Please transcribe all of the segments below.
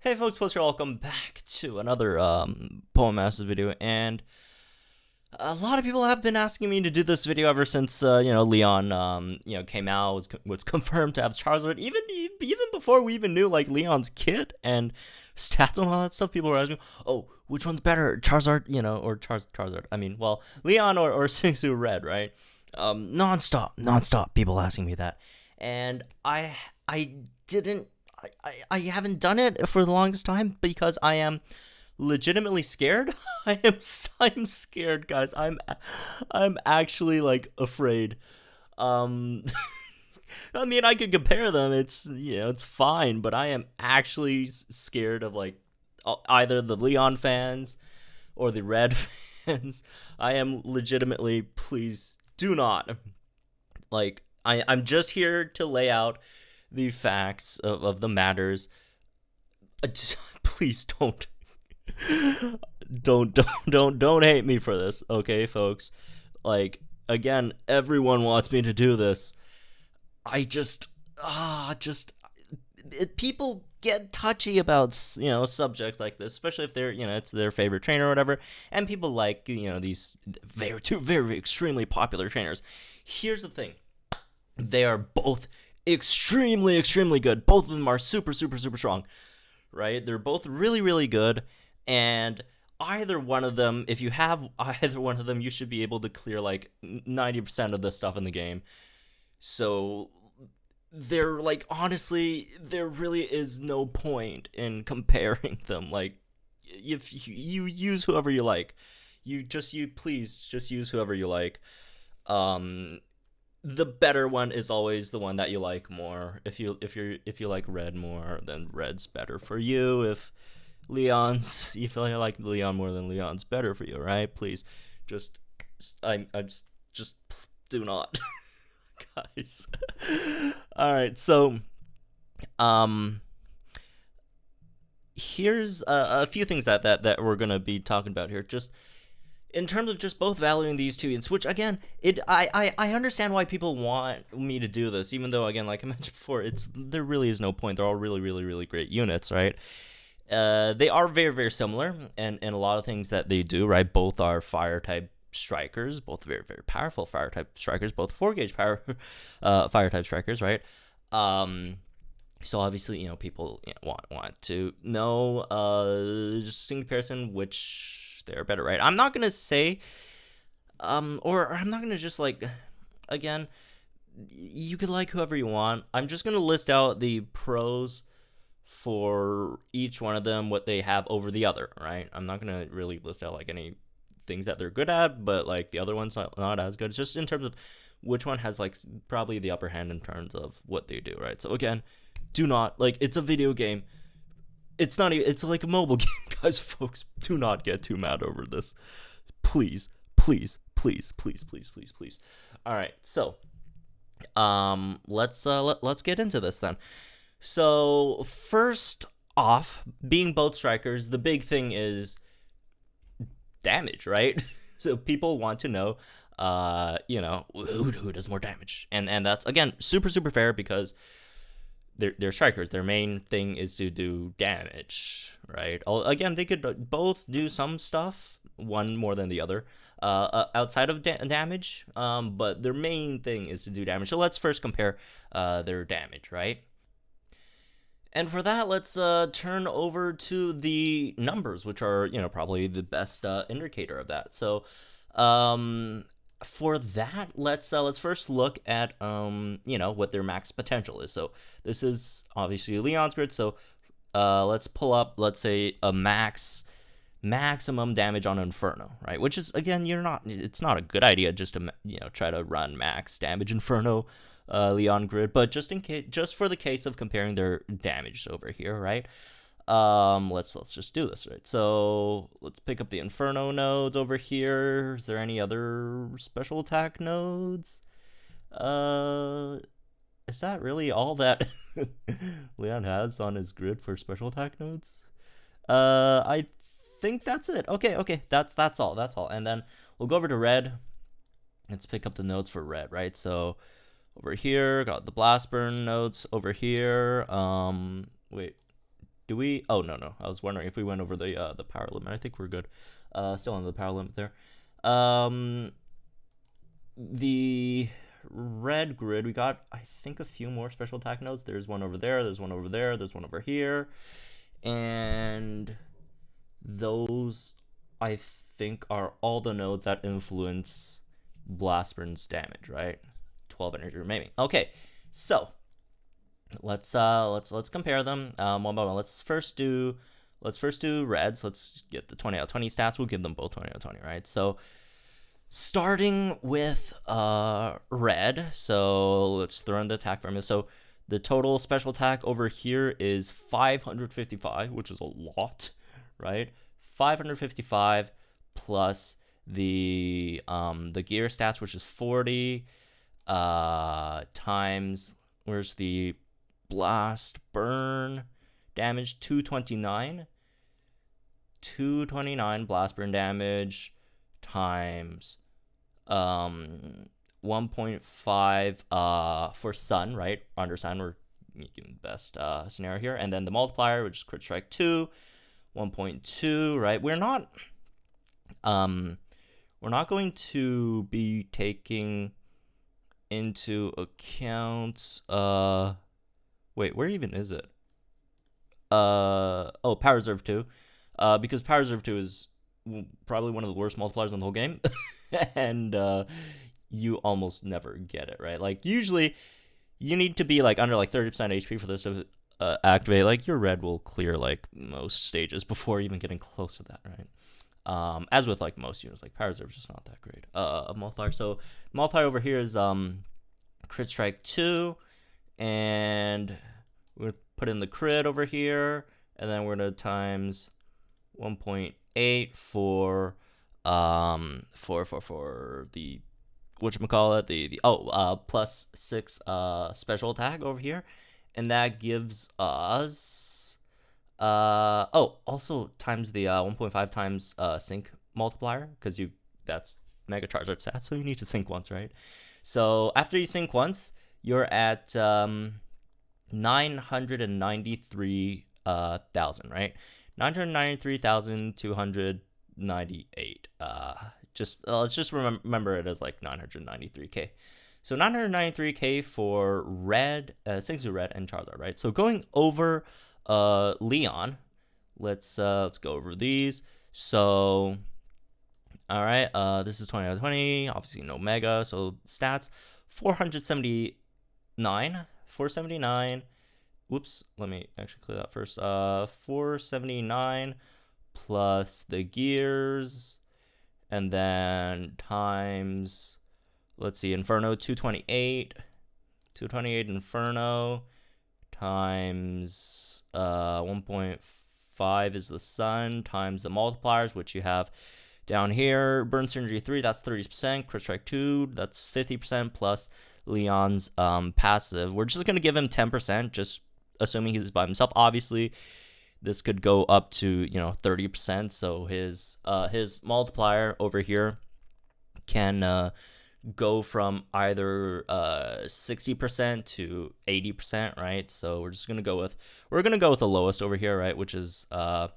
Hey folks, post here, welcome back to another Poem Masters video, and a lot of people have been asking me to do this video ever since, Leon, came out, was confirmed to have Charizard, even before we even knew, like, Leon's kit and stats and all that stuff. People were asking, oh, which one's better, Charizard, or Charizard, Leon or Singsu Red, right? Non-stop, people asking me that, and I didn't, I haven't done it for the longest time because I am legitimately scared. I'm scared, guys. I'm actually like afraid. Um I mean, I could compare them. It's fine, but I am actually scared of like either the Leon fans or the Red fans. I am legitimately, please do not. Like I'm just here to lay out the facts of the matters. Please don't hate me for this, okay, folks? Like, again, everyone wants me to do this. I people get touchy about subjects like this, especially if they're it's their favorite trainer or whatever, and people like these two very extremely popular trainers. Here's the thing: they are both extremely good. Both of them are super strong, right? They're both really good, and either one of them, if you have either one of them, you should be able to clear like 90% of the stuff in the game. So they're like, honestly, there really is no point in comparing them. Like, if you use whoever you like, please just use whoever you like. The better one is always the one that you like more. If you like Red more, then Red's better for you. If you feel like you like Leon more, than Leon's better for you, right? Please, just do not, guys. All right, so here's a few things that we're gonna be talking about here. Just in terms of just both valuing these two units, which again, I understand why people want me to do this, even though, again, like I mentioned before, there really is no point. They're all really great units, right? They are very similar in a lot of things that they do, right? Both are fire type strikers, both very powerful fire type strikers, both 4-gauge power fire type strikers, right? So obviously, people want to know, just in comparison, which they're better, right? I'm not gonna say, or I'm not gonna just like, again, you could like whoever you want. I'm just gonna list out the pros for each one of them, what they have over the other, right? I'm not gonna really list out like any things that they're good at, but like the other one's not as good. It's just in terms of which one has like probably the upper hand in terms of what they do, right? So again, do not, like, it's a video game. It's not even, it's like a mobile game, guys, folks. Do not get too mad over this. Please. All right, so let's get into this then. So first off, being both strikers, the big thing is damage, right? So people want to know, who does more damage, and that's, again, super fair, because they're strikers. Their main thing is to do damage, right? Again, they could both do some stuff, one more than the other, outside of damage, but their main thing is to do damage. So let's first compare their damage, right? And for that, let's turn over to the numbers, which are, probably the best indicator of that. So for that, let's first look at what their max potential is. So this is obviously Leon's grid. So let's pull up, let's say, a maximum damage on Inferno, right? Which is, again, it's not a good idea just to try to run max damage Inferno Leon grid, but just for the case of comparing their damage over here, right? Let's just do this, right? So let's pick up the Inferno nodes over here. Is there any other special attack nodes? Is that really all that Leon has on his grid for special attack nodes? I think that's it. Okay, that's all. And then we'll go over to Red. Let's pick up the nodes for Red, right? So over here, got the blast burn nodes over here. Wait, do we? Oh, no. I was wondering if we went over the power limit. I think we're good. Still on the power limit there. The red grid, we got, I think, a few more special attack nodes. There's one over there. There's one over there. There's one over here. And those, I think, are all the nodes that influence Blast Burn's damage, right? 12 energy remaining. Okay, so let's compare them one by one. Let's first do reds. Let's get the 20 out of 20 stats. We'll give them both 20 out of 20, right? So starting with red, so let's throw in the attack formula. So the total special attack over here is 555, which is a lot, right? 555 plus the gear stats, which is 40, times, where's the blast burn damage? 229 blast burn damage times 1.5 for sun, right? Under sun, we're making the best scenario here. And then the multiplier, which is crit strike 2, 1.2, right? We're not going to be taking into account wait, where even is it? Oh, Power Reserve 2. Because Power Reserve 2 is probably one of the worst multipliers in the whole game. And you almost never get it, right? Like, usually you need to be like under like 30% HP for this to activate. Like, your red will clear like most stages before even getting close to that, right? As with like most units, like Power Reserve is just not that great a multiplier. So multiplier over here is crit strike 2, and we're gonna put in the crit over here, and then we're gonna times 1.8 for the whatchamacallit, the plus 6 special attack over here, and that gives us also times the 1.5 times sync multiplier, because that's Mega Charizard stats, so you need to sync once, right? So after you sync once, you're at 993,000, right? 993,298. Let's just remember it as like 993k. So 993k for red, Singsu red and Charizard, right? So going over Leon, let's go over these. So all right, this is 20 out of 20, obviously no mega. So stats 479. Whoops, let me actually clear that first. 479 plus the gears, and then times, let's see, Inferno 228 Inferno times 1.5 is the sun, times the multipliers, which you have down here. Burn Synergy 3, that's 30%. Crit Strike 2, that's 50%, plus Leon's passive. We're just going to give him 10%, just assuming he's by himself. Obviously, this could go up to 30%. So his multiplier over here can go from either 60% to 80%, right? So we're going to go with the lowest over here, right? Which is down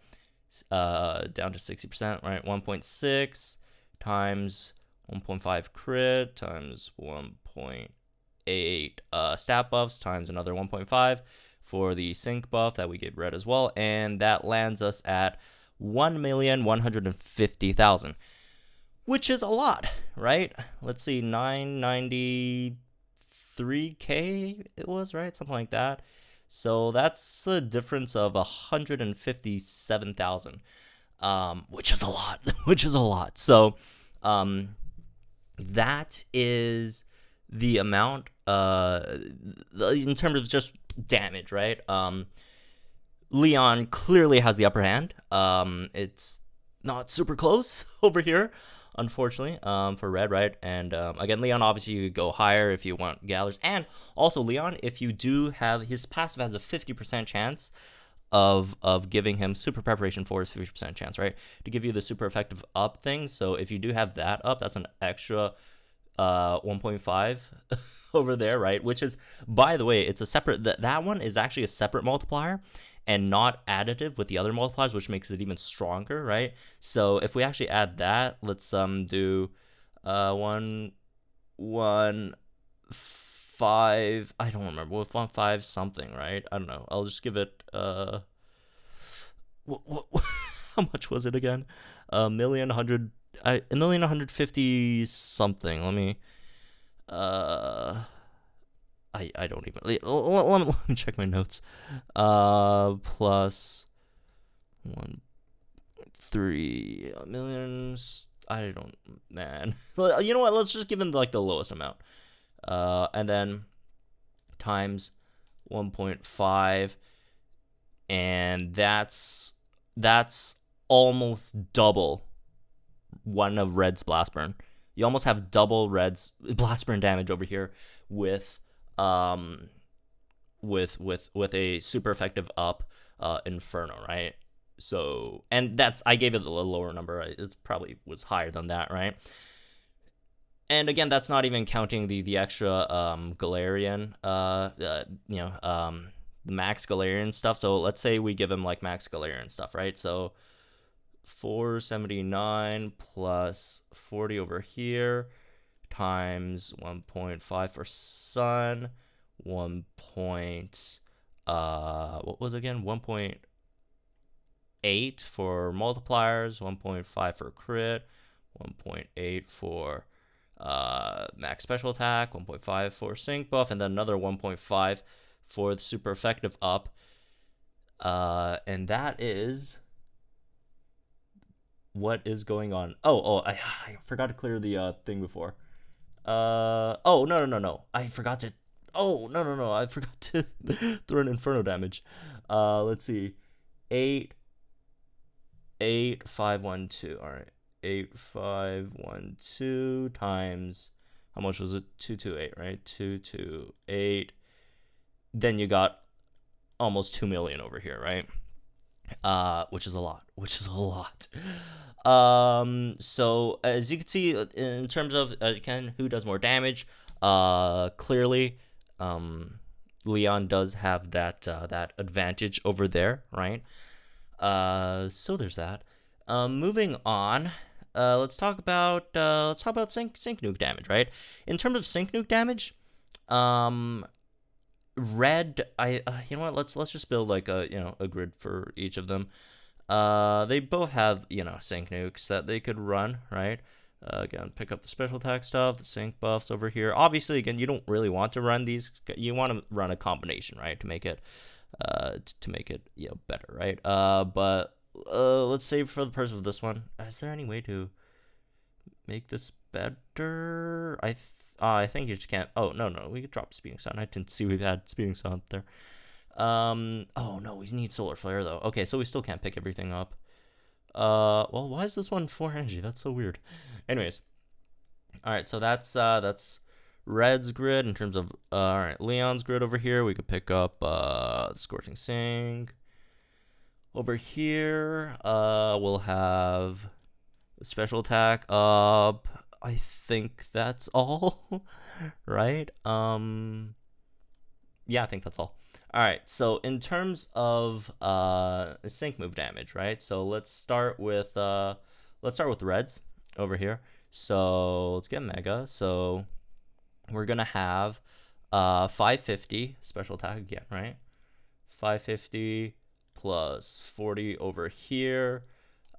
to 60%, right? 1.6 times 1.5 crit times 1.8 stat buffs times another 1.5 for the sync buff that we gave red as well, and that lands us at 1,150,000, which is a lot, right? Let's see, 993k it was, right? Something like that. So that's a difference of 157,000, which is a lot. So that is the amount in terms of just damage, right? Leon clearly has the upper hand. It's not super close over here, unfortunately, for red, right? And again, Leon, obviously you could go higher if you want Gathers, and also Leon, if you do have his passive, has a 50% chance of giving him super preparation for his 50% chance, right, to give you the super effective up thing. So if you do have that up, that's an extra 1.5 over there, right? Which is, by the way, it's a separate, that one is actually a separate multiplier, and not additive with the other multipliers, which makes it even stronger, right? So if we actually add that, let's do 1 1 5, I don't remember, what 1 5 something, right? I don't know. I'll just give it what how much was it again? A million 150 something. Let me I don't even let me check my notes. Plus 1.3 millions. I don't, man. You know what? Let's just give him like the lowest amount. And then times 1.5, and that's almost double one of Red's blast burn. You almost have double Red's blast burn damage over here with a super effective up Inferno, right? So, and that's, I gave it a lower number. It probably was higher than that, right? And again, that's not even counting the extra Galarian, the max Galarian stuff. So let's say we give him like max Galarian stuff, right? So 479 plus 40 over here times 1.5 for Sun, 1. What was it again? 1.8 for multipliers, 1.5 for crit, 1.8 for max special attack, 1.5 for sync buff, and then another 1.5 for the super effective up. And that is what is going on. I forgot to clear the thing before. No. I forgot to. No. I forgot to throw an Inferno damage. Let's see. 8,512. All right. 8,512 times, how much was it? 228, right? 228. Then you got almost 2 million over here, right? Which is a lot. So as you can see, in terms of again, who does more damage, clearly, Leon does have that advantage over there, right? So there's that. Moving on, let's talk about sync nuke damage, right? In terms of sync nuke damage, Red, you know what? Let's just build like a grid for each of them. They both have sync nukes that they could run, right? Again, pick up the special attack stuff, the sync buffs over here. Obviously, again, you don't really want to run these. You want to run a combination, right, to make it better, right? But let's say for the purpose of this one, is there any way to make this better? I think you just can't. Oh no, we could drop Speeding Sun. I didn't see we had Speeding Sun up there. Oh no, we need Solar Flare though. Okay, so we still can't pick everything up. Well, why is this one 4 energy? That's so weird. Anyways, all right, so that's Red's grid in terms of all right, Leon's grid over here. We could pick up Scorching Sink. Over here, we'll have special attack up. I think that's all, right? Yeah, I think that's all. All right, so in terms of sync move damage, right? So let's start with Reds over here. So let's get Mega. So we're gonna have 550 special attack again, right? 550 plus 40 over here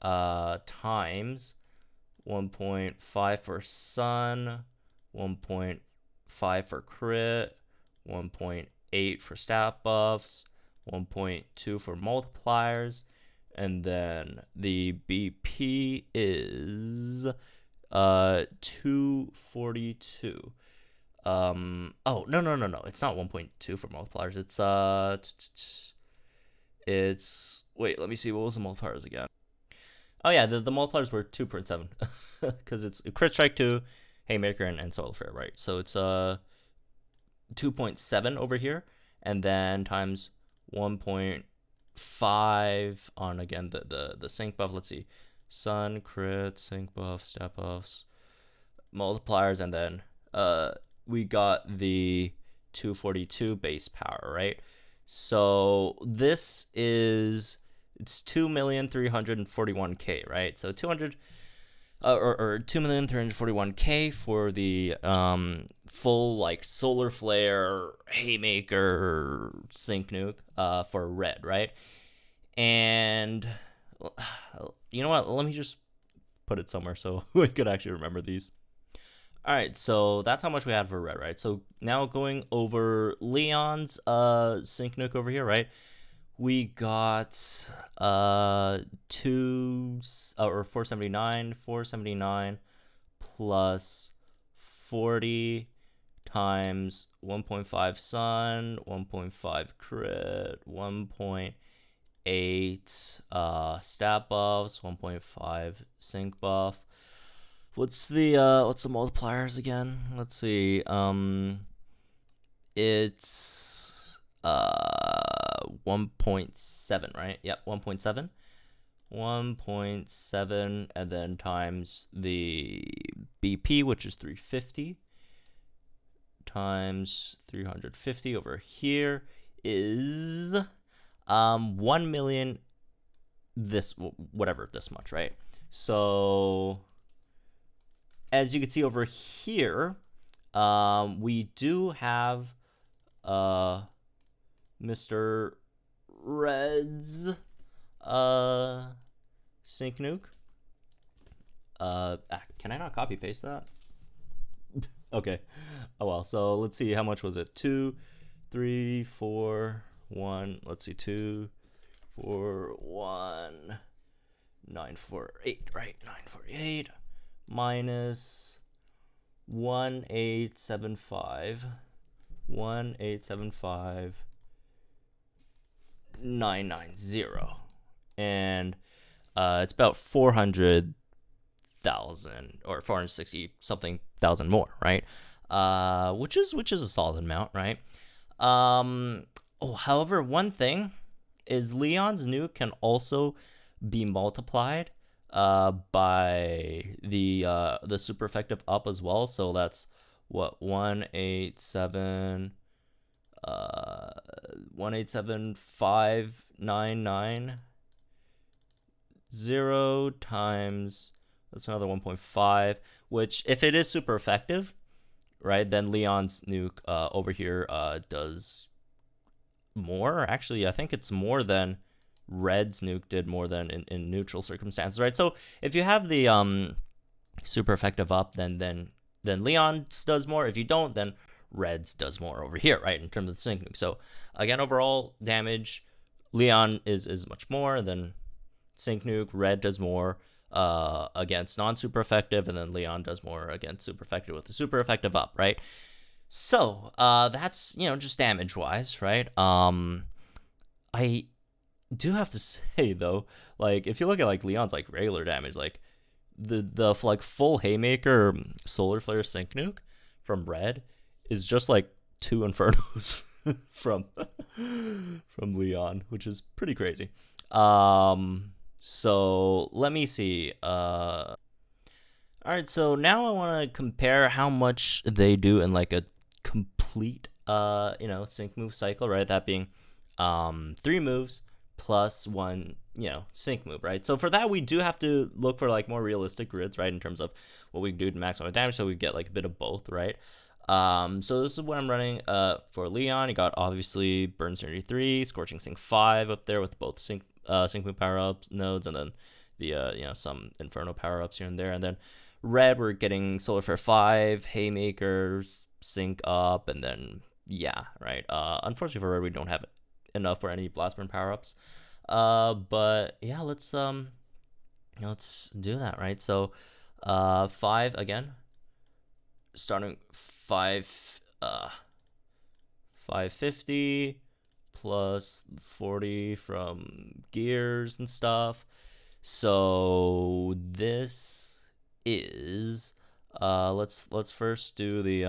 times 1.5 for Sun, 1.5 for crit, 1.8 for stat buffs, 1.2 for multipliers, and then the BP is 242. Oh no, it's not 1.2 for multipliers. It's wait, let me see, what was the multipliers again? Oh yeah, the multipliers were 2.7 because it's crit strike 2, haymaker, and solar flare, right? So it's 2.7 over here, and then times 1.5 on again the sync buff. Let's see, Sun, crit, sync buff, stat buffs, multipliers, and then we got the 242 base power, right? So this is, it's 2,341K, right? So 200 or 2,341K for the full like solar flare haymaker sync nuke for red, right? And you know what? Let me just put it somewhere so we could actually remember these. All right, so that's how much we had for red, right? So now going over Leon's sync nuke over here, right? We got 479 plus 40 times 1.5 sun, 1.5 crit, 1.8 stat buffs, 1.5 sync buff. What's the multipliers again? Let's see. It's 1.7, right? Yep, 1.7. 1.7 and then times the BP, which is 350, times 350 over here is 1 million this much, right? So as you can see over here, we do have Mr. Red's sync nuke. Can I not copy paste that? Okay. Oh well. So let's see, how much was it? 2, 3, 4, 1. Let's see, 2, 4, 1, 948. Right, 948 minus 1875. 990, and it's about 400,000 or 460 something thousand more, right? Which is a solid amount, right? However, one thing is Leon's nuke can also be multiplied by the super effective up as well. So that's what 187,599 times, that's another 1.5, which if it is super effective, right, then Leon's nuke over here does more. Actually, I think it's more than Red's nuke did more than in neutral circumstances, right? So if you have the super effective up, then Leon's does more. If you don't, then Red's does more over here, right, in terms of the sync nuke. So again, overall damage, Leon is much more than sync nuke. Red does more against non-super effective, and then Leon does more against super effective with the super effective up, right? So that's, just damage wise, right? I do have to say though, like if you look at like Leon's like regular damage, like the like full haymaker solar flare sync nuke from Red is just like 2 infernos from Leon, which is pretty crazy. So let me see. All right, so now I want to compare how much they do in like a complete sync move cycle, right? That being 3 moves plus 1 sync move, right? So for that, we do have to look for like more realistic grids, right, in terms of what we can do to maximize damage, so we get like a bit of both, right? So this is what I'm running for Leon. He got obviously Burn 33, Scorching Sync 5 up there with both sync move power ups nodes, and then the some Inferno power ups here and there. And then Red, we're getting Solar Flare 5, Haymakers, Sync up, and then right. Unfortunately for Red, we don't have enough for any Blast Burn power ups. But yeah, let's do that, right? So 5 again, starting 550 plus 40 from gears and stuff. So this is let's first do the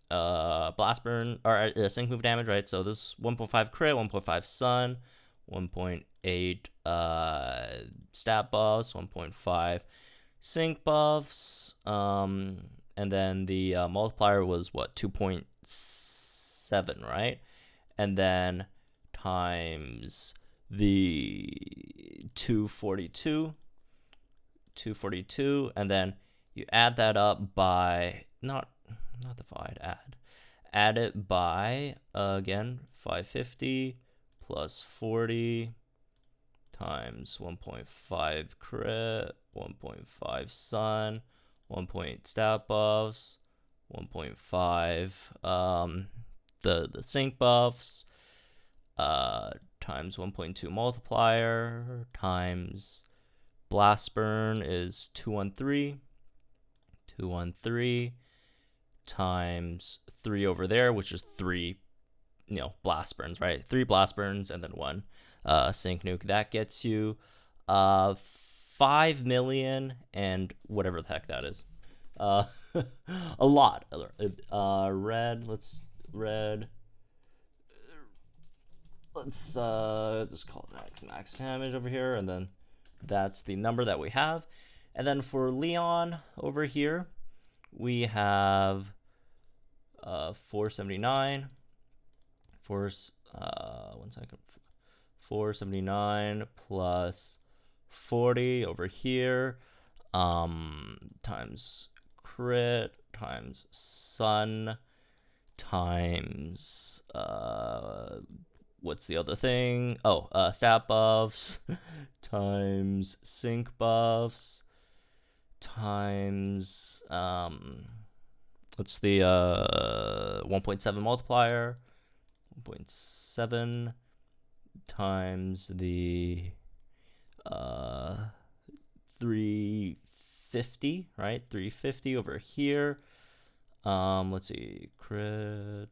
blast burn or sync move damage, right? So this 1.5 crit, 1.5 sun, 1.8 stat buffs, 1.5 sync buffs, and then the multiplier was what, 2.7, right? and then times the 242, and then you add that up by, not divide, add it by, again, 550 plus 40 times 1.5 crit, 1.5 sun, 1 point stat buffs, 1.5 the sync buffs, times 1.2 multiplier, times blast burn is 213, times 3 over there, which is 3, blast burns, right? 3 blast burns and then 1 sync nuke. That gets you 5 million and whatever the heck that is. A lot. Let's just call it max damage over here, and then that's the number that we have. And then for Leon over here, we have 479. 479 plus 40 over here, times crit, times sun, times what's the other thing? Stat buffs, times sync buffs, times what's the 1.7 multiplier, 1.7 times the 350, right? 350 over here. Let's see, crit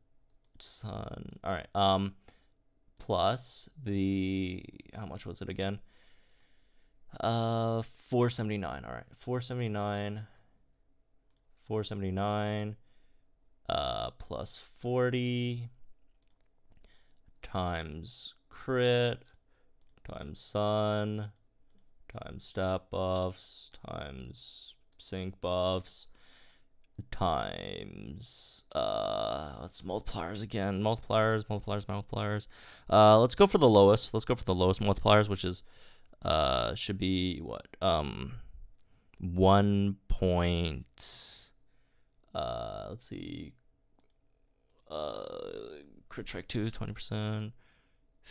sun. All right. Plus the, how much was it again? 479. All right, 479 plus 40 times crit times sun times stat buffs times sync buffs times let's multipliers again. Multipliers. Let's go for the lowest. Multipliers, which is should be what, 1 point, let's see, crit strike 2, 20%,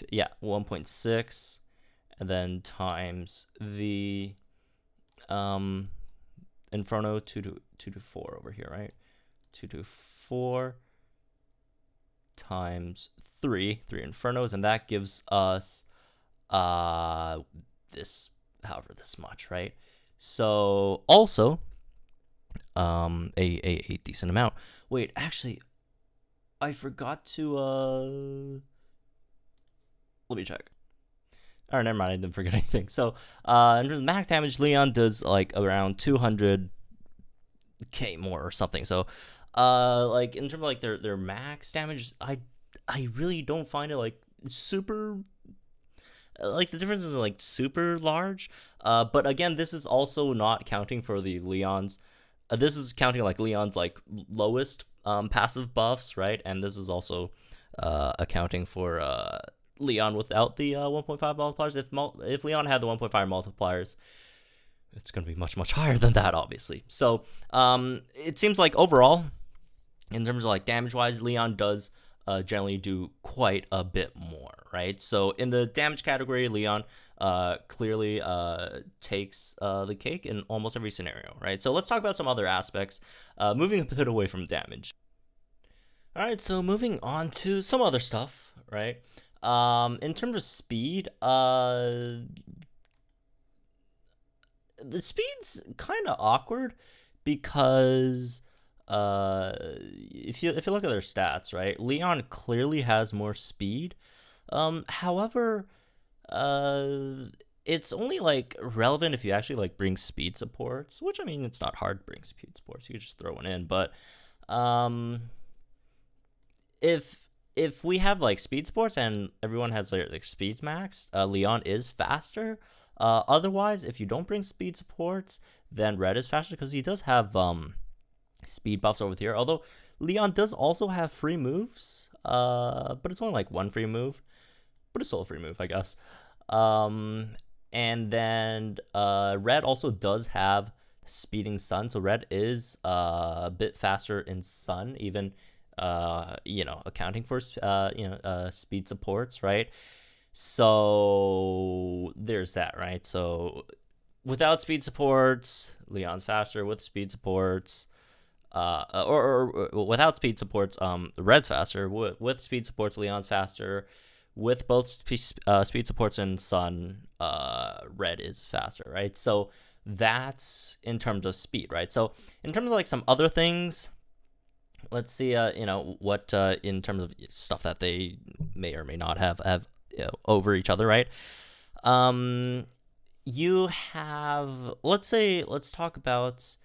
yeah, 1.6, and then times the Inferno 224 over here, right? 224 times 3 Infernos, and that gives us this much, right? So also a decent amount. Wait, actually, I forgot to let me check. All right, never mind. I didn't forget anything. So in terms of max damage, Leon does like around 200k more or something. So like in terms of like their max damage, I really don't find it like super, like the difference is like super large. But again, this is also not counting for the Leon's. This is counting like Leon's like lowest passive buffs, right? And this is also accounting for Leon without the 1.5 multipliers. If Leon had the 1.5 multipliers, it's going to be much higher than that, obviously. So it seems like overall, in terms of like damage wise, Leon does generally do quite a bit more, right? So in the damage category, Leon clearly takes the cake in almost every scenario, right? So let's talk about some other aspects, moving a bit away from damage. All right, so moving on to some other stuff, right? In terms of speed, the speed's kind of awkward because if you look at their stats, right, Leon clearly has more speed. However, it's only like relevant if you actually like bring speed supports, which, I mean, it's not hard to bring speed supports. You could just throw one in, but if we have like speed supports and everyone has their speed max, Leon is faster. Otherwise, if you don't bring speed supports, then Red is faster because he does have speed buffs over here. Although Leon does also have free moves, but it's only like one free move, but it's still a free move, I guess. And then red also does have speeding sun, so red is a bit faster in sun, even accounting for speed supports, right? So there's that, right? So without speed supports, Leon's faster. With speed supports, or without speed supports, red's faster. With speed supports, Leon's faster. With both speed supports and sun, red is faster, right? So that's in terms of speed, right? So in terms of like some other things, let's see, what in terms of stuff that they may or may not have over each other, right? You have, let's talk about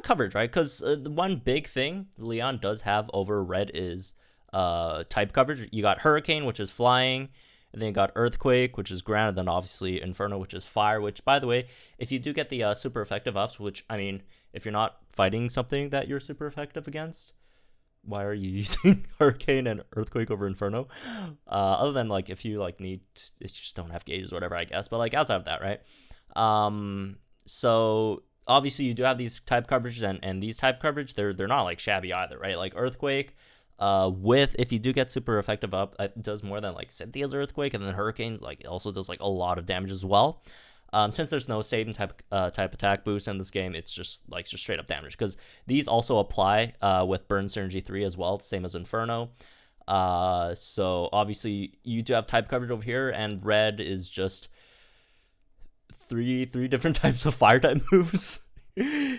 coverage, right? Because the one big thing Leon does have over red is type coverage. You got Hurricane, which is flying, and then you got Earthquake, which is ground, and then obviously Inferno, which is fire, which, by the way, if you do get the super effective ups, which, I mean, if you're not fighting something that you're super effective against, why are you using Hurricane and Earthquake over Inferno? Other than, like, if you, like, just don't have gauges or whatever, I guess. But, like, outside of that, right? So, obviously, you do have these type coverages, and these type coverage, they're not, like, shabby either, right? Like, Earthquake, if you do get super effective up, it does more than, like, Cynthia's Earthquake, and then Hurricane, like, it also does, like, a lot of damage as well. Since there's no save and type attack boost in this game, it's just straight up damage, because these also apply with Burn Synergy 3 as well, same as Inferno. So obviously you do have type coverage over here, and red is just three different types of fire type moves.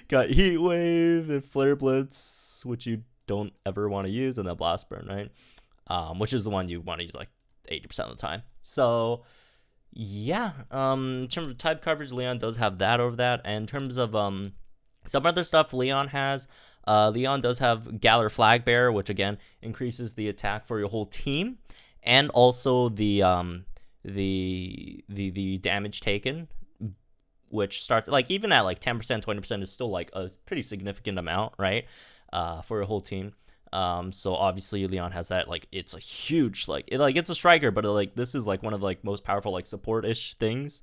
Got Heat Wave and Flare Blitz, which you don't ever want to use, and then Blast Burn, right? Which is the one you want to use like 80% of the time. So yeah, in terms of type coverage, Leon does have that over that. And in terms of some other stuff Leon has, Leon does have Galar Flag Bearer, which again increases the attack for your whole team, and also the damage taken, which starts like even at like 10%, 20% is still like a pretty significant amount, right? For your whole team. So obviously Leon has that, like, it's a huge, it's a striker, but like this is like one of the like most powerful like support-ish things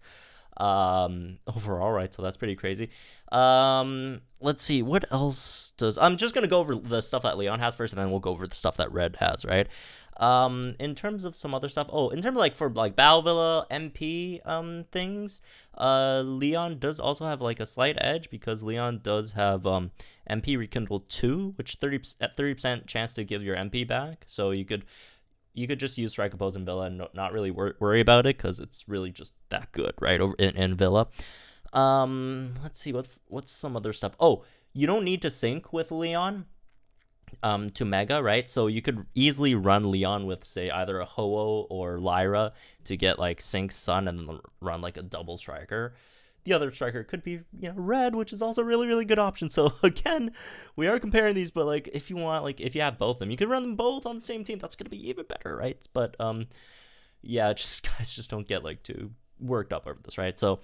overall, right? So that's pretty crazy. Let's see, what else does, I'm just gonna go over the stuff that Leon has first, and then we'll go over the stuff that red has, right? In terms of some other stuff, in terms of like for like Battle Villa MP things, Leon does also have like a slight edge, because Leon does have MP Rekindle 2, which 30% chance to give your MP back. So you could just use Strike Oppose in Villa and not really worry about it, because it's really just that good, right? Over in Villa. Let's see, what's some other stuff. You don't need to sync with Leon to Mega, right? So you could easily run Leon with, say, either a Ho-Oh or Lyra to get like Sync Sun, and then run like a double striker. The other striker could be, red, which is also a really, really good option. So again, we are comparing these, but like if you want, like if you have both of them, you could run them both on the same team. That's gonna be even better, right? But yeah, guys just don't get like too worked up over this, right? So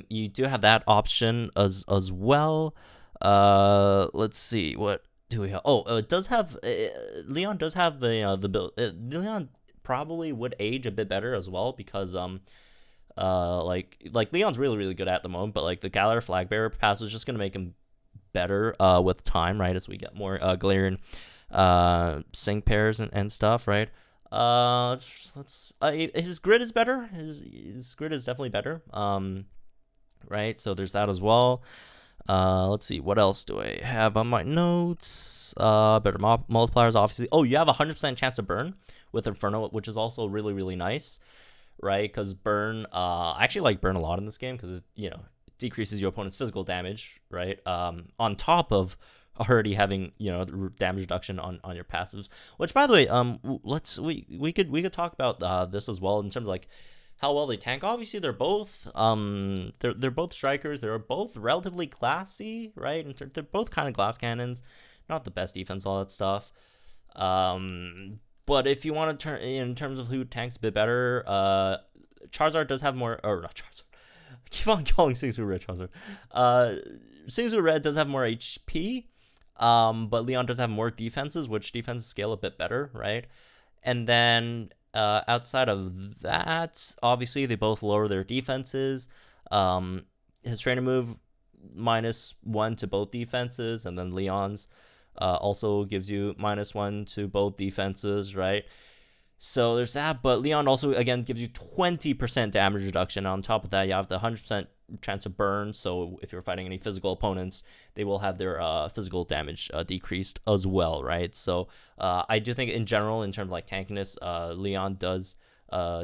you do have that option as well. Let's see, what do we have? It does have Leon does have the build. Leon probably would age a bit better as well, because like Leon's really, really good at the moment, but like the Galar Flag Bearer pass is just gonna make him better with time, right? As we get more Galarian sync pairs and stuff, right? His grid is better. His grid is definitely better. Right. So there's that as well. Let's see, what else do I have on my notes? Better multipliers, obviously. You have a 100% chance to burn with Inferno, which is also really, really nice, right? Because burn, I actually like burn a lot in this game, because it decreases your opponent's physical damage, right? On top of already having damage reduction on your passives. Which, by the way, we could talk about this as well in terms of like how well they tank. Obviously, they're both they're both strikers. They're both relatively classy, right? And they're both kind of glass cannons. Not the best defense, all that stuff. But if you want to turn in terms of who tanks a bit better, Charizard does have more. Or not Charizard. I keep on calling Singsu Red Charizard. Singsu Red does have more HP. But Leon does have more defenses, which defenses scale a bit better, right? And then outside of that, obviously they both lower their defenses. His trainer move -1 to both defenses, and then Leon's also gives you -1 to both defenses, right? So there's that, but Leon also, again, gives you 20% damage reduction. On top of that, you have the 100% chance of burn, so if you're fighting any physical opponents, they will have their physical damage decreased as well, right? So I do think in general, in terms of like tankiness, Leon does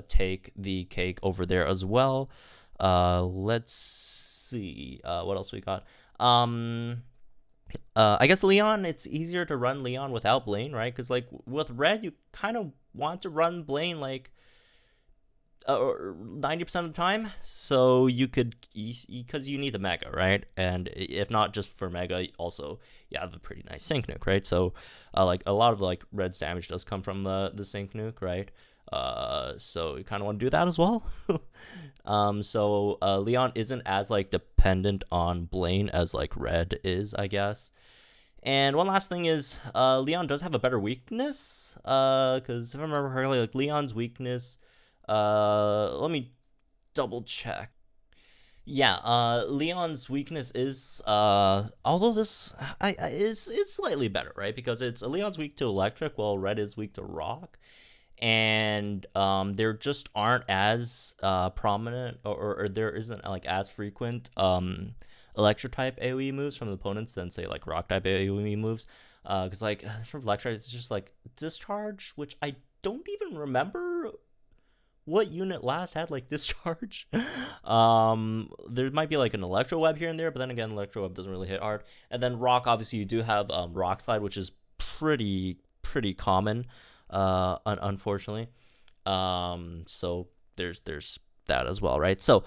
take the cake over there as well. Let's see what else we got. I guess Leon, it's easier to run Leon without Blaine, right? Because like with Red, you kind of want to run Blaine like 90% of the time, so you could, because you need the Mega, right? And if not just for Mega, also you have a pretty nice Sync Nuke, right? So like a lot of like Red's damage does come from the Sync Nuke, right? So you kind of want to do that as well. So Leon isn't as like dependent on Blaine as like Red is, I guess. And one last thing is, Leon does have a better weakness, because if I remember correctly, like Leon's weakness, let me double check. Yeah, Leon's weakness is, although this is slightly better, right? Because it's Leon's weak to electric, while Red is weak to rock. And there just aren't as prominent, or there isn't like as frequent electric type AoE moves from the opponents than say like rock type AoE moves, because like from electric it's just like discharge, which I don't even remember what unit last had like discharge. There might be like an electro web here and there, but then again, electro web doesn't really hit hard. And then rock, obviously you do have rock slide, which is pretty common, unfortunately. So there's that as well, right? So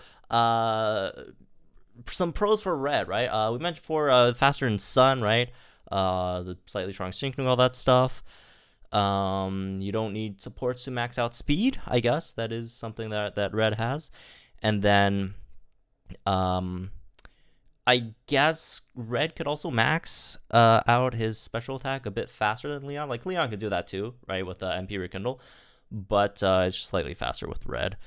some pros for Red, right? We mentioned for faster in Sun, right? The slightly strong sync and all that stuff. You don't need supports to max out speed, I guess. That is something that Red has. And then I guess Red could also max out his special attack a bit faster than Leon. Like Leon could do that too, right, with MP Rekindle, but it's just slightly faster with Red.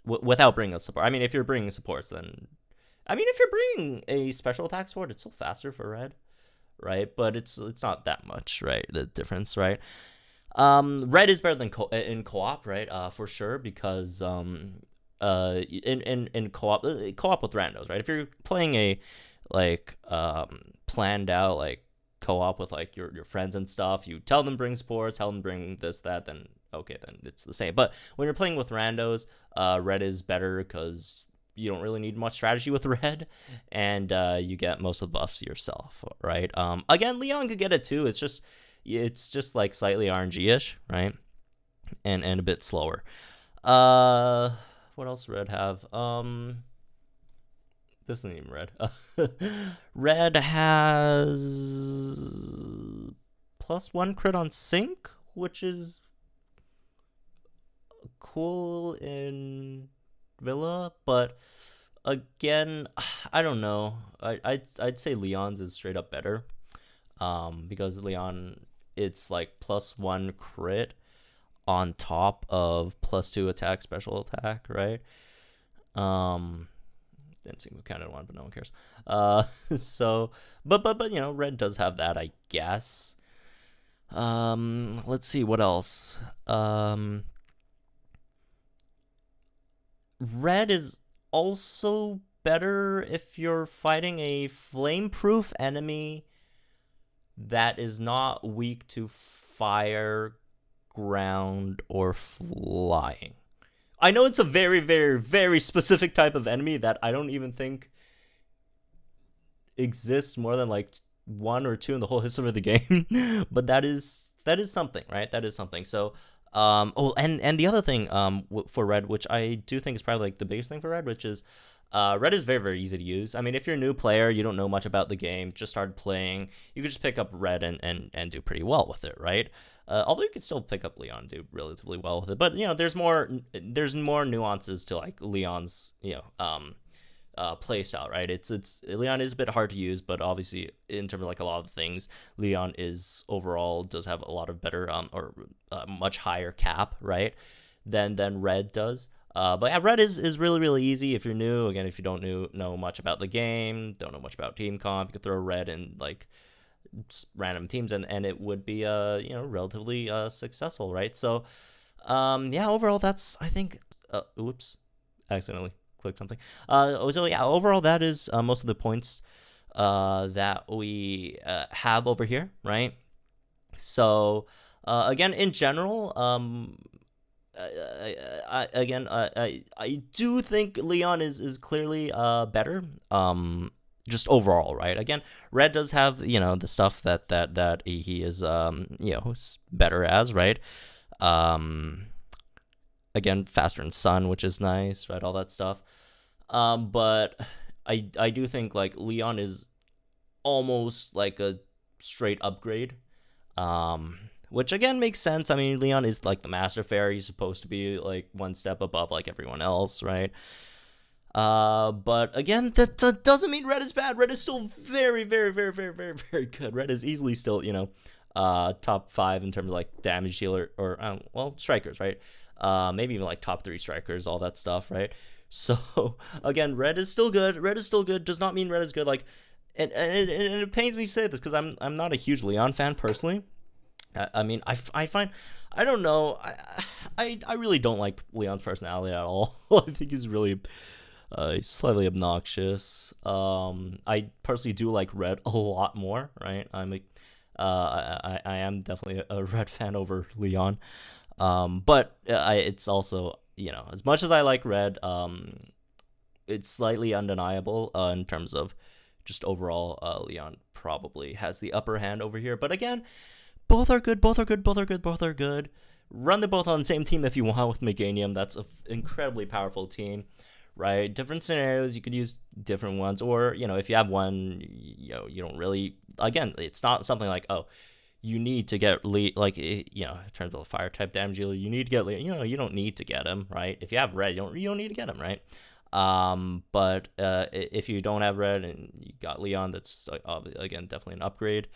Without bringing a support. I mean, if you're bringing supports, then if you're bringing a special attack support, it's still faster for Red, right? But it's not that much, right? The difference, right? Red is better than in co-op, right? For sure, because in co-op with randos, right? If you're playing a like planned out like co-op with like your friends and stuff, you tell them bring support, tell them bring this, that, then okay, then it's the same. But when you're playing with randos, Red is better because you don't really need much strategy with Red, and you get most of the buffs yourself, right? Again, Leon could get it too. It's just like slightly RNG-ish, right? And a bit slower. What else Red have? This isn't even Red. Red has +1 crit on sync, which is cool in Villa, but again, I don't know. I'd say Leon's is straight up better, because Leon, it's like +1 crit on top of +2 attack, special attack, right? Didn't seem to count it one, but no one cares. So, but you know, Red does have that, I guess. Let's see what else. Red is also better if you're fighting a flame-proof enemy that is not weak to fire, ground, or flying. I know it's a very, very, very specific type of enemy that I don't even think exists more than like 1 or 2 in the whole history of the game. But that is something, right? That is something. So and the other thing for Red, which I do think is probably like the biggest thing for Red, which is Red is very, very easy to use. I mean, if you're a new player, you don't know much about the game, just started playing, you could just pick up Red and do pretty well with it, right? Although you could still pick up Leon and do relatively well with it, but you know, there's more nuances to like Leon's, you know, play style, right? It's Leon is a bit hard to use, but obviously in terms of like a lot of things, Leon is overall does have a lot of better or much higher cap, right, than Red does. But yeah, Red is really really easy if you're new. Again, if you don't know much about the game, don't know much about team comp, you could throw Red in like random teams and it would be relatively successful, right? So yeah, overall that's I think oops, accidentally clicked something. So yeah, overall that is most of the points that we have over here, right? So again, in general, I do think Leon is clearly better. Just overall, right? Again, Red does have the stuff that he is better as, right? Again, faster in Sun, which is nice, right? All that stuff. But I do think like Leon is almost like a straight upgrade. Which again makes sense. I mean, Leon is like the Master Fairy. He's supposed to be like one step above like everyone else, right? But again, that doesn't mean Red is bad. Red is still very, very, very, very, very, very good. Red is easily still, top 5 in terms of like damage dealer or strikers, right? Maybe even like top 3 strikers, all that stuff, right? So again, Red is still good. Red is still good. Does not mean Red is good. Like, and it pains me to say this because I'm not a huge Leon fan personally. I mean, I find, I don't know, I really don't like Leon's personality at all. I think he's really slightly obnoxious. I personally do like Red a lot more, right? I am definitely a Red fan over Leon. But it's also, as much as I like Red, it's slightly undeniable in terms of just overall, Leon probably has the upper hand over here. But again, both are good, both are good, both are good, both are good. Run them both on the same team if you want with Meganium. That's an incredibly powerful team, right? Different scenarios, you could use different ones. Or, if you have one, you don't really, again, it's not something like, oh, you need to get like, in terms of fire type damage dealer, you need to get, you don't need to get him, right? If you have Red, you don't need to get him, right? But if you don't have Red and you got Leon, that's again definitely an upgrade.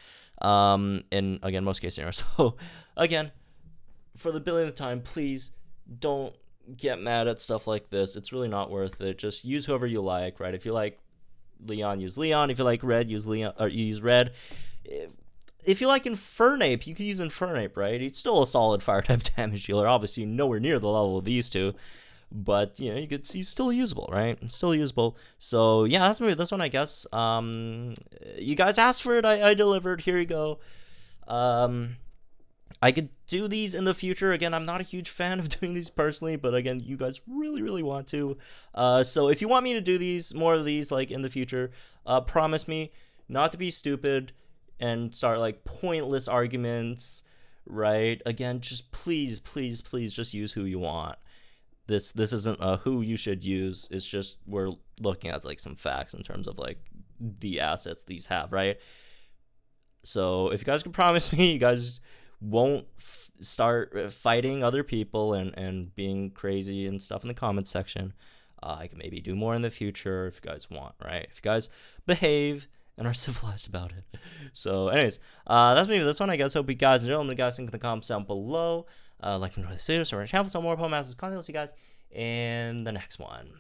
In again most case scenarios. So again, for the billionth time, please don't get mad at stuff like this. It's really not worth it. Just use whoever you like, right? If you like Leon, use Leon. If you like Red, use Leon or use Red. If you like Infernape, you could use Infernape, right? It's still a solid fire type damage dealer. Obviously, nowhere near the level of these two. But you could see still usable, right? Still usable. So yeah, that's maybe this one, I guess. You guys asked for it, I delivered. Here you go. I could do these in the future. Again, I'm not a huge fan of doing these personally, but again, you guys really, really want to. So if you want me to do these, more of these, like in the future, promise me not to be stupid and start like pointless arguments, right? Again, just please, please, please, just use who you want. This isn't who you should use. It's just we're looking at like some facts in terms of like the assets these have, right? So if you guys can promise me you guys won't start fighting other people and being crazy and stuff in the comments section, I can maybe do more in the future if you guys want, right? If you guys behave and are civilized about it. So anyways, that's maybe this one, I guess. Hope you guys enjoy. Let me guys think in the comments down below. Like and enjoy this video, so we're channel for some more Pokemon Masters content. I'll see you guys in the next one.